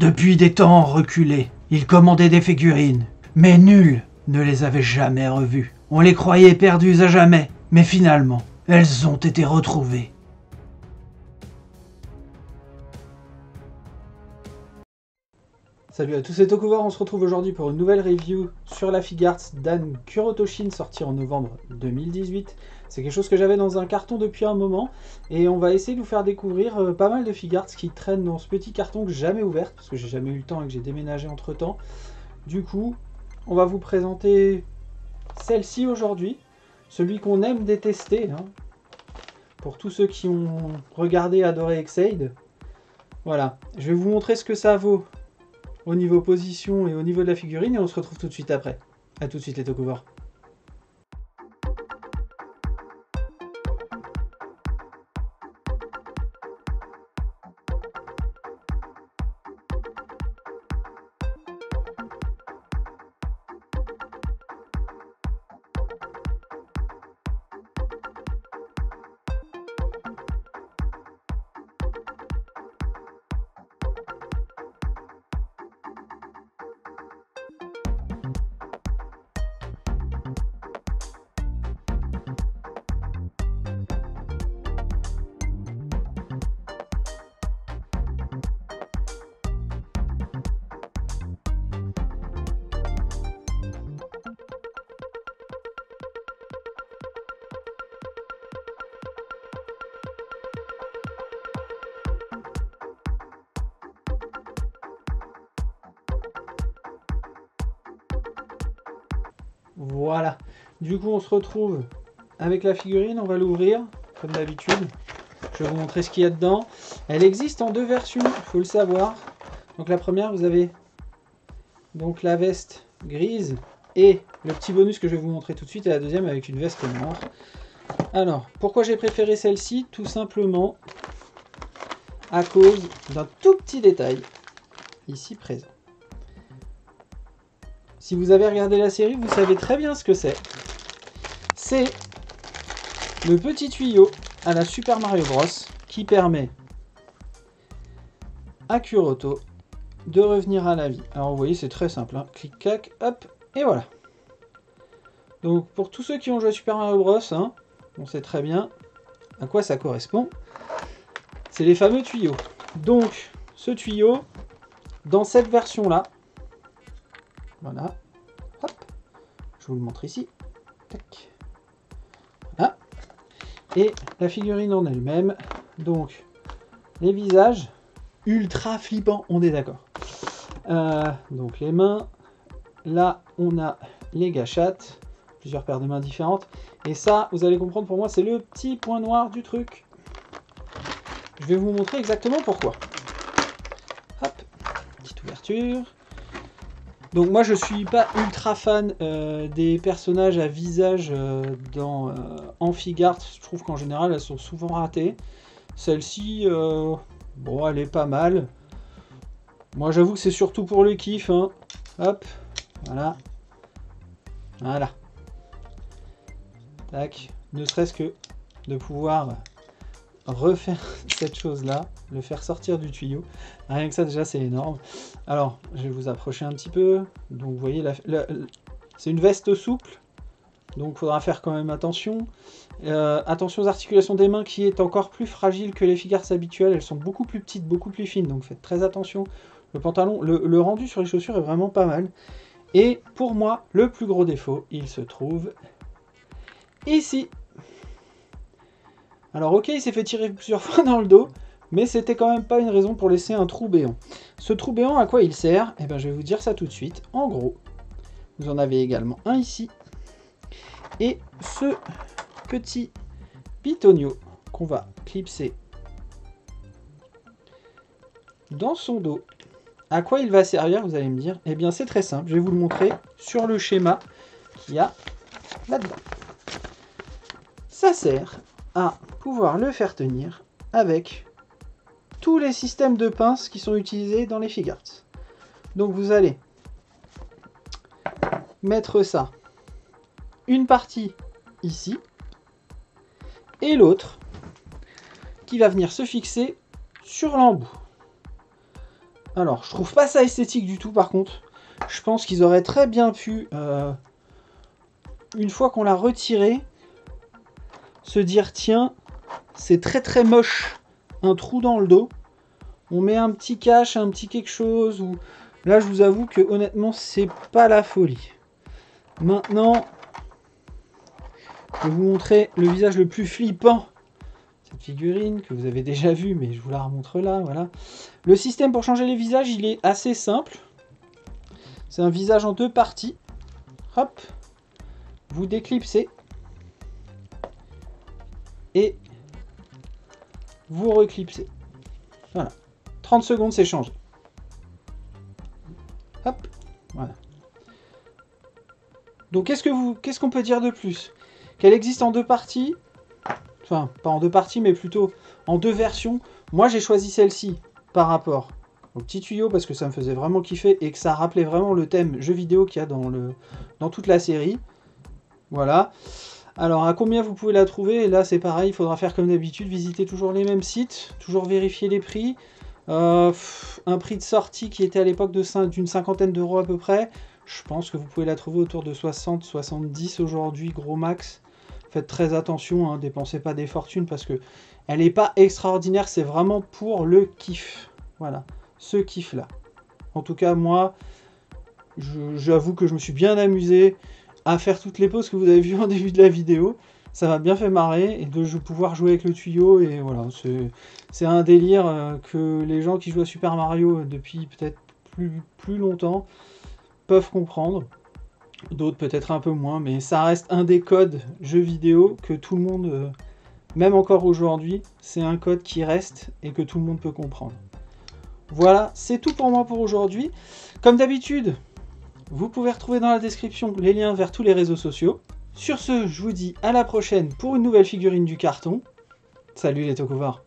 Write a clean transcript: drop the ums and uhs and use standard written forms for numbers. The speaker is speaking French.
Depuis des temps reculés, ils commandaient des figurines, mais nul ne les avait jamais revues. On les croyait perdues à jamais, mais finalement, elles ont été retrouvées. Salut à tous, c'est Tokuvar, on se retrouve aujourd'hui pour une nouvelle review sur la Figuarts d'Anne Kurotoshin, sortie en novembre 2018. C'est quelque chose que j'avais dans un carton depuis un moment, et on va essayer de vous faire découvrir pas mal de Figuarts qui traînent dans ce petit carton que j'ai jamais ouvert, parce que j'ai jamais eu le temps et que j'ai déménagé entre temps. Du coup, on va vous présenter celle-ci aujourd'hui, celui qu'on aime détester, hein, pour tous ceux qui ont regardé et adoré Ex-Aid. Voilà, je vais vous montrer ce que ça vaut au niveau position et au niveau de la figurine, et on se retrouve tout de suite après. A tout de suite les Tokuvar. Voilà, du coup on se retrouve avec la figurine, on va l'ouvrir comme d'habitude. Je vais vous montrer ce qu'il y a dedans. Elle existe en deux versions, il faut le savoir. Donc la première, vous avez donc la veste grise et le petit bonus que je vais vous montrer tout de suite, et la deuxième avec une veste noire. Alors, pourquoi j'ai préféré celle-ci? Tout simplement à cause d'un tout petit détail ici présent. Si vous avez regardé la série, vous savez très bien ce que c'est. C'est le petit tuyau à la Super Mario Bros qui permet à Kuroto de revenir à la vie. Alors vous voyez, c'est très simple, hein. Clic, clac, hop, et voilà. Donc pour tous ceux qui ont joué à Super Mario Bros, hein, on sait très bien à quoi ça correspond. C'est les fameux tuyaux. Donc ce tuyau, dans cette version-là, voilà, hop, je vous le montre ici, tac, voilà, et la figurine en elle-même, donc les visages, ultra flippants, on est d'accord. Donc les mains, là on a les gâchettes, plusieurs paires de mains différentes, et ça, vous allez comprendre, pour moi, c'est le petit point noir du truc. Je vais vous montrer exactement pourquoi. Hop, petite ouverture. Donc moi je suis pas ultra fan des personnages à visage en Figuarts. Je trouve qu'en général elles sont souvent ratées. Celle-ci, bon, elle est pas mal. Moi j'avoue que c'est surtout pour le kiff, hein. Hop, voilà. Voilà. Tac. Ne serait-ce que de pouvoir refaire cette chose-là, le faire sortir du tuyau. Rien que ça, déjà, c'est énorme. Alors, je vais vous approcher un petit peu. Donc, vous voyez, c'est une veste souple. Donc, il faudra faire quand même attention. Attention aux articulations des mains qui est encore plus fragile que les Figuarts habituelles. Elles sont beaucoup plus petites, beaucoup plus fines. Donc, faites très attention. Le pantalon, le rendu sur les chaussures est vraiment pas mal. Et pour moi, le plus gros défaut, il se trouve ici. Alors ok, il s'est fait tirer plusieurs fois dans le dos, mais c'était quand même pas une raison pour laisser un trou béant. Ce trou béant, à quoi il sert? Eh bien, je vais vous dire ça tout de suite. En gros, vous en avez également un ici, et ce petit bitonio qu'on va clipser dans son dos. À quoi il va servir, vous allez me dire? Eh bien, c'est très simple. Je vais vous le montrer sur le schéma qu'il y a là-dedans. Ça sert à pouvoir le faire tenir avec tous les systèmes de pinces qui sont utilisés dans les Figuarts. Donc vous allez mettre ça, une partie ici, et l'autre qui va venir se fixer sur l'embout. Alors, je trouve pas ça esthétique du tout, par contre. Je pense qu'ils auraient très bien pu, une fois qu'on l'a retiré, se dire, tiens, c'est très très moche, un trou dans le dos. On met un petit cache, un petit quelque chose. Ou... Là, je vous avoue que honnêtement, c'est pas la folie. Maintenant, je vais vous montrer le visage le plus flippant. Cette figurine que vous avez déjà vue, mais je vous la remontre là. Voilà. Le système pour changer les visages, il est assez simple. C'est un visage en 2 parties. Hop. Vous déclipsez. Et vous reclipsez. Voilà. 30 secondes, c'est changé. Hop. Voilà. Donc, qu'est-ce qu'on peut dire de plus? Qu'elle existe en 2 parties. Enfin, pas en 2 parties, mais plutôt en 2 versions. Moi, j'ai choisi celle-ci par rapport au petit tuyau parce que ça me faisait vraiment kiffer et que ça rappelait vraiment le thème jeu vidéo qu'il y a dans toute la série. Voilà. Alors, à combien vous pouvez la trouver? Et là, c'est pareil, il faudra faire comme d'habitude, visiter toujours les mêmes sites, toujours vérifier les prix. Un prix de sortie qui était à l'époque d'une 50aine d'euros à peu près. Je pense que vous pouvez la trouver autour de 60-70 aujourd'hui, gros max. Faites très attention, hein, dépensez pas des fortunes parce que elle n'est pas extraordinaire, c'est vraiment pour le kiff. Voilà, ce kiff-là. En tout cas, moi, j'avoue que je me suis bien amusé à faire toutes les poses que vous avez vues en début de la vidéo. Ça m'a bien fait marrer et de pouvoir jouer avec le tuyau. Et voilà, c'est un délire que les gens qui jouent à Super Mario depuis peut-être plus longtemps peuvent comprendre. D'autres peut-être un peu moins, mais ça reste un des codes jeux vidéo que tout le monde, même encore aujourd'hui, c'est un code qui reste et que tout le monde peut comprendre. Voilà, c'est tout pour moi pour aujourd'hui. Comme d'habitude, vous pouvez retrouver dans la description les liens vers tous les réseaux sociaux. Sur ce, je vous dis à la prochaine pour une nouvelle figurine du carton. Salut les Tokuvars.